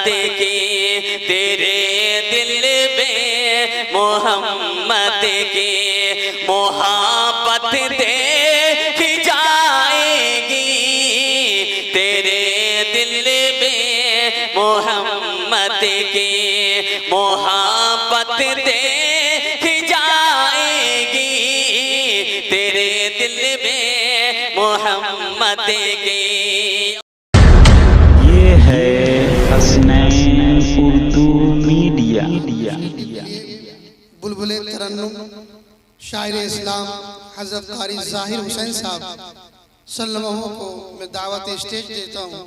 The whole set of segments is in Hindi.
की, तेरे दिल में मोहम्मद की मोहब्बत देख जाएगी, तेरे दिल में मोहम्मद की मोहब्बत देख जाएगी, तेरे दिल में मोहम्मद की। ये है हसनैन उर्दू मीडिया। बुलबुले तरन्नुम शायर इस्लाम हज़रत क़ारी ज़ाहिर हुसैन साहब सल्लल्लाहु को मैं दावत स्टेज देता हूँ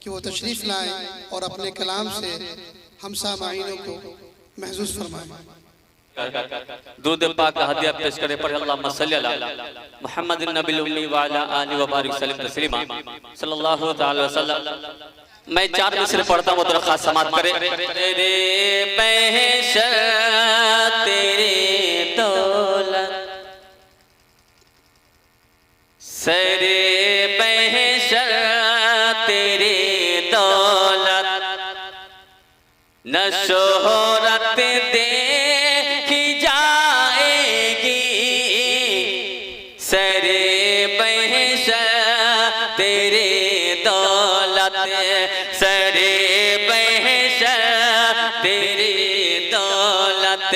कि वो तशरीफ़ लाएं और अपने कलाम से हम सामाईनों को महसूस फरमाएं। दूध पाक का हदिया पेश करे पर अल्लाहुम्मा सल्ली अला मुहम्मद नबी उम्मी व अला आलिहि व बारिक सल्लम तस्लीमा सल्लल्लाहु तआला वसल्लम। मैं 4 मिसरे पढ़ता हूँ, तो खास समात करे। तेरे महशर तेरे दौलत, सरे महशर तेरे दौलत, न शोहरत देखी जाएगी, सरे महशर तेरे दौलत, सरे महशर तेरे दौलत,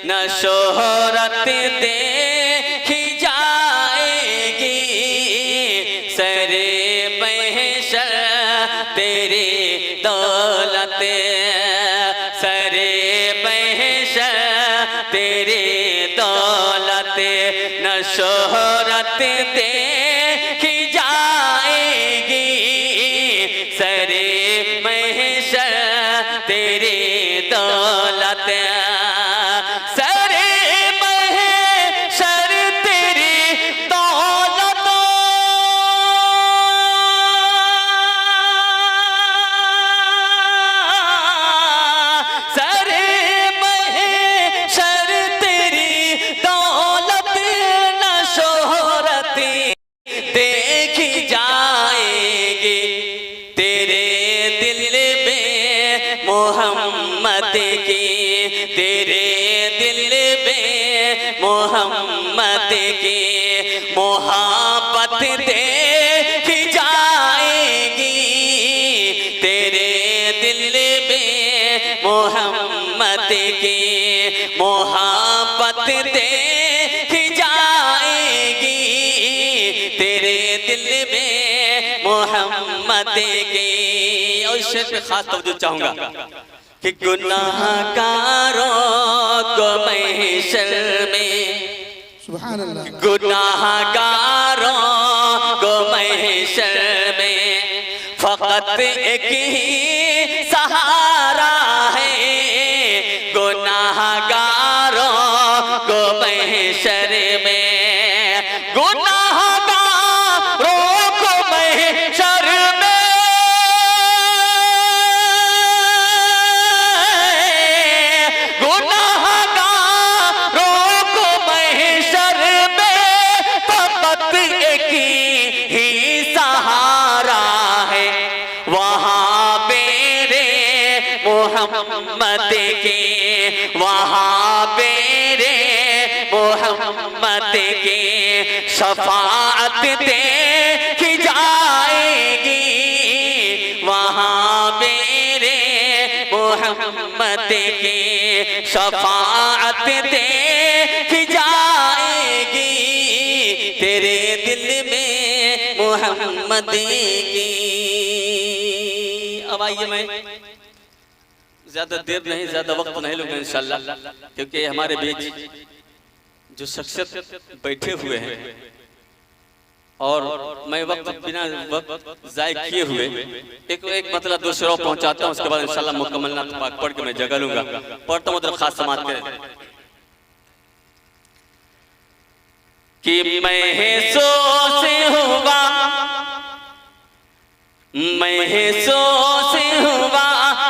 न शोहरत देखी जाएगी, सरे महशर तेरे दौलत, सरे महशर तेरे दौलत, न शोहरत देखी जाएगी, सरे महशर तेरे दौलत, सरे महशर तेरी दौलत, सरे महशर तेरी दौलत, न शोहरत देखी जाएगी, तेरे दिल में मोहम्मद की, तेरे दिल में मोहम्मद की मोहब्बत देखी जाएगी, तेरे दिल में मोहम्मद की मोहब्बत देखी जाएगी, तेरे दिल में मोहम्मद की। और शेर पे खास तवज्जो चाहूंगा कि गुनाहगारों को महशर में, सुभान अल्लाह, गुनाहगारों को महशर में फकत एक ही सहारा है, गुनाहगारों को महशर में, गुनाहगारों को महशर में, गुनाहगारों को महशर में फकत एक ही सहारा है, वहाँ मेरे मोहम्मद के, वहाँ मेरे मोहम्मद के शफाअत देखी जाएगी, वहाँ मेरे मोहम्मद के शफाअत देखी जाएगी, तेरे दिल में मोहम्मद की। अब आइए, मैं ज्यादा देर नहीं, ज्यादा वक्त नहीं लूंगा इंशाल्लाह, क्योंकि हमारे बीच जो शख्सियत बैठे हुए हैं और मैं वक्त बिना वक्त जाय किए हुए एक मतलब दूसरों पहुंचाता हूं, उसके बाद इंशाल्लाह मुकम्मल नात पाक पढ़ के मैं जगह लूंगा। पढ़ता हूं तो खास समात करें कि महसूस हुआ, महसूस हुआ,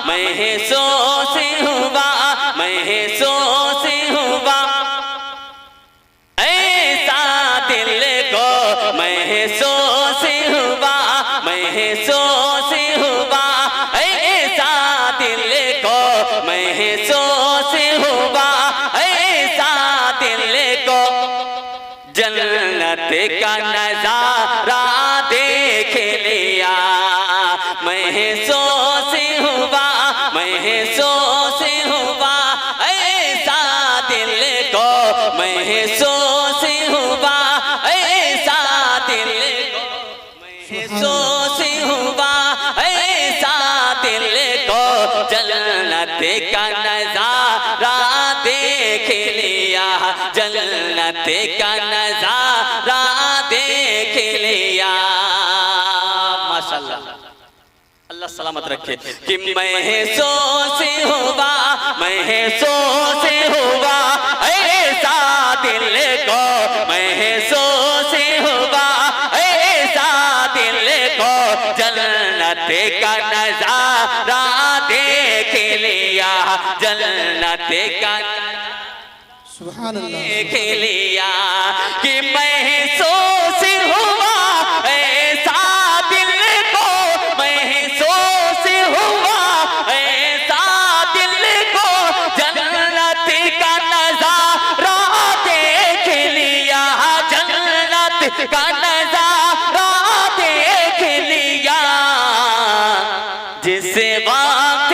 महसूस हुआ, महसूस हुआ, ऐसा दिल को महसूस हुआ, महसूस हुआ, ऐसा महसूस हुआ ऐसा दिल को जन्नत का नजारा देख लिया। महसूस हुआ ऐसा दिल को महसूस हुआ ऐसा दिल को महसूस हुआ ऐसा दिल को जन्नत का नजारा देख लिया। जन्नत का नजारा देख लिया। माशाअल्लाह, अल्लाह सलामत रखे। कि महसूस हुआ ऐसा दिल को महसूस हुआ ऐसा दिल को जन्नत का नजारा देख लिया। जन्नत का सुभान अल्लाह। देख लिया। कि महसूस हुआ ऐसा दिल को महसूस हुआ ऐसा दिल को जन्नत का नजारा देख लिया। जन्नत का नजारा देख लिया। जिस वक्त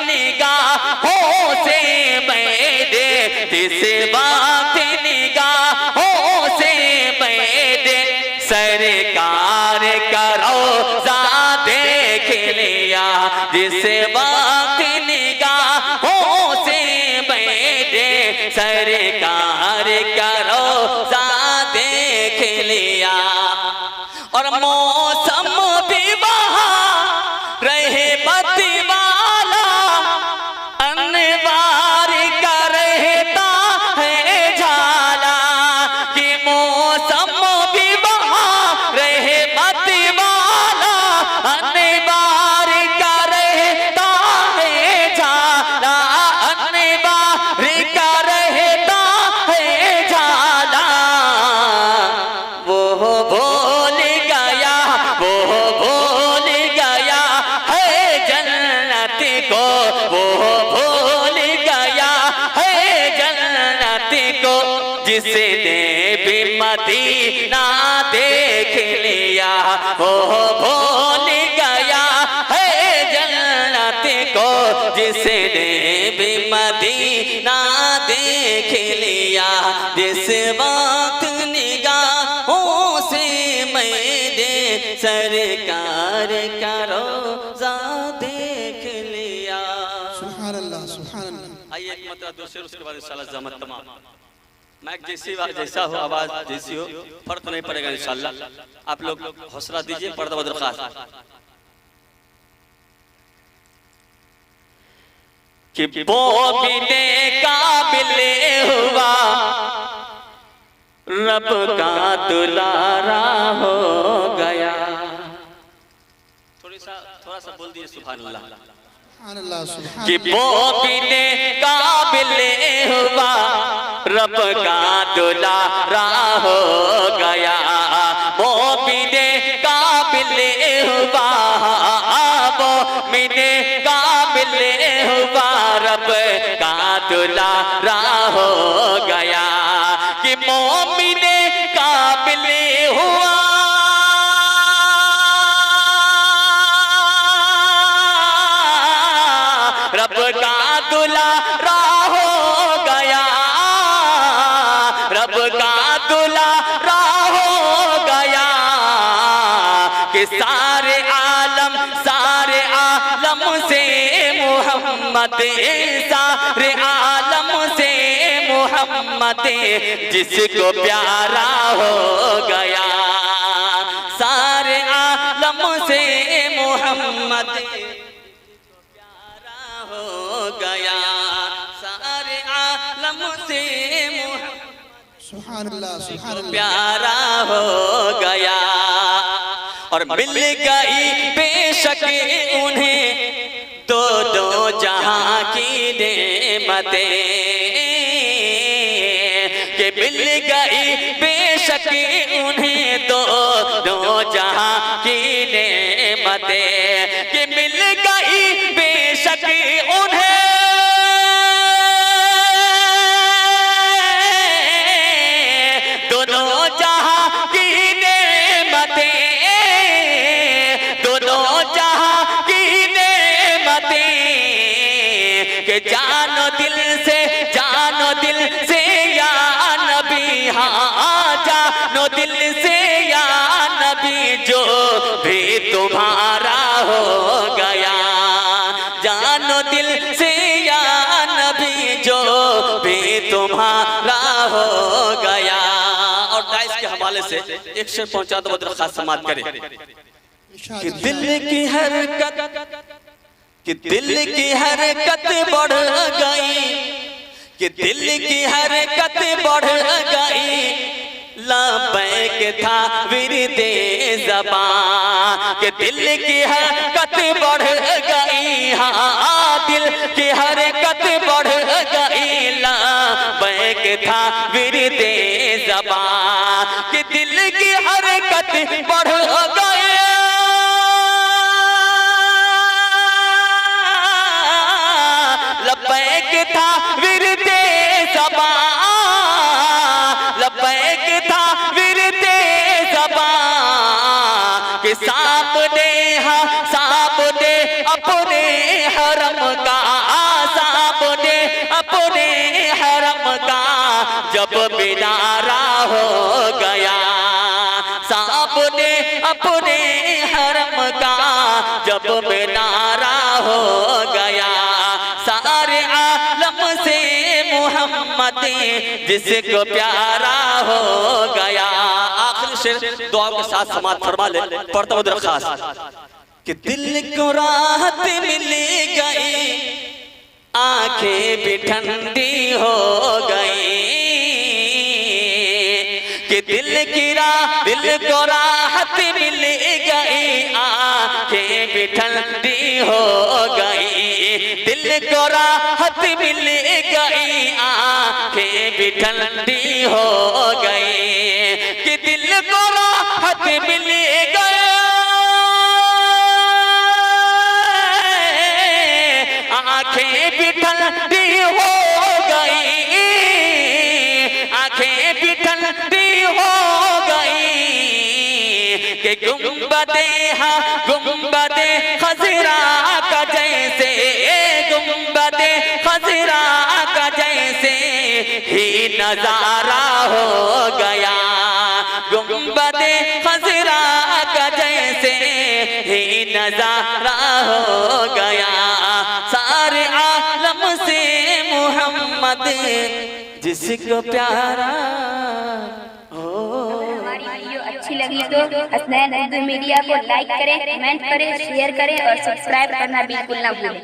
निगाहों से मैंने जिस वक्त निगाहों से मैंने सरकार का रोज़ा देख लिया। जिस वक्त निगाहों से मैंने सरकार का रोज़ा देख लिया। और मौसम भी वहाँ रहे बत्ती वाला अनवार का रहता है झाला। कि मौसम भी वहाँ रहे बत्ती वाला अनवार का रहता है झाला। अनवार का रहता है झाला। वो भूल गया है जन्नत को। वो भूल गया है जन्नत को। जिसने भी मदीना देख लिया। वो भूल गया है जन्नत को। जिसने भी मदीना देख लिया। जिस वक्त निगाहों से मैंने सरकार का रोज़ा देख लिया। सुभान अल्लाह, सुभान अल्लाह। आइए एक मतलब दूसरे उसके बाद इंशाल्लाह जमात तमाम। माइक जैसा हो आवाज जैसी हो फर्क नहीं पड़ेगा इंशाल्लाह। आप लोग हौसला दीजिए। पर्दा बदरखास्त कि वो मिले काबिल हुआ रब का दुलारा हो गया। थोड़ा सा बोल दिए सुभान अल्लाह। सुभान अल्लाह, सुभान कि वो मिले काबिल हुआ रब का दुलारा हो गया। वो मिले काबिल हुआ वो मिले काबिल हुआ रब का दुलारा हो गया। कि मोमिन काबिल हुआ रब का दुलारा हो गया। रब का दुलारा हो गया। कि सारे आलम से मोहम्मद सारे आलम से मोहम्मद जिसको प्यारा हो गया। सारे आलम से मोहम्मद प्यारा हो गया। सारे आलम से सुभान अल्लाह, सुभान अल्लाह। प्यारा हो गया। और मिल गई बेशक उन्हें दो दो जहां की नेमतें। कि मिल गई बेशक उन्हें दो दो जहां की नेमतें। कि मिल गई के जानो दिल से या नबी, हाँ जानो दिल से या नबी, जो भी तुम्हारा हो गया। जानो दिल से या नबी, जो भी तुम्हारा हो गया। और डाइस के हवाले से एक शेर पहुंचा दो, दरख्वास्त समाप्त करें कि दिल की हरकत बढ़ गई, कि दिल की हरकत बढ़ गई, लबैक था विरदे ज़बां, कि दिल की हरकत बढ़ गई, हाँ दिल की हरकत बढ़ गई, लबैक था विरदे ज़बां, कि दिल की हरकत बढ़ गई, लबैक था विरदे ज़बां, लबैक था विरदे ज़बां, कि सामने अपने हरम का, सामने अपने हरम का जब बिनारा हो गया, सामने अपने हरम का जब बिनारा हो गया, सारे आलम से मोहम्मद जिसको प्यारा हो गया। आखिरी शेर दुआ के साथ समाप्त फरमा ले, पढ़ता हूं दरख्वास्त कि दिल को राहत मिल गई, आंखें भी ठंडी हो गई, कि दिल को राहत मिल गई, आंखें भी ठंडी हो गई, दिल को राहत मिल गई, आंखें भी ठंडी हो गई, कि दिल को राहत मिल गई, आंखें भी ठंडी हो गई, आंखें भी ठंडी हो गई, कि गुंबदे खज़रा का जैसे, गुंबदे खज़रा का जैसे ही नजारा हो गया, गुंबदे खज़रा का जैसे ही नजारा हो गया, सारे आलम से मोहम्मद जिसको प्यारा हो। हमारी वीडियो अच्छी लगी तो हसनैन उर्दू मीडिया को लाइक करें, कमेंट करें, शेयर करें और सब्सक्राइब करना बिल्कुल ना भूलें।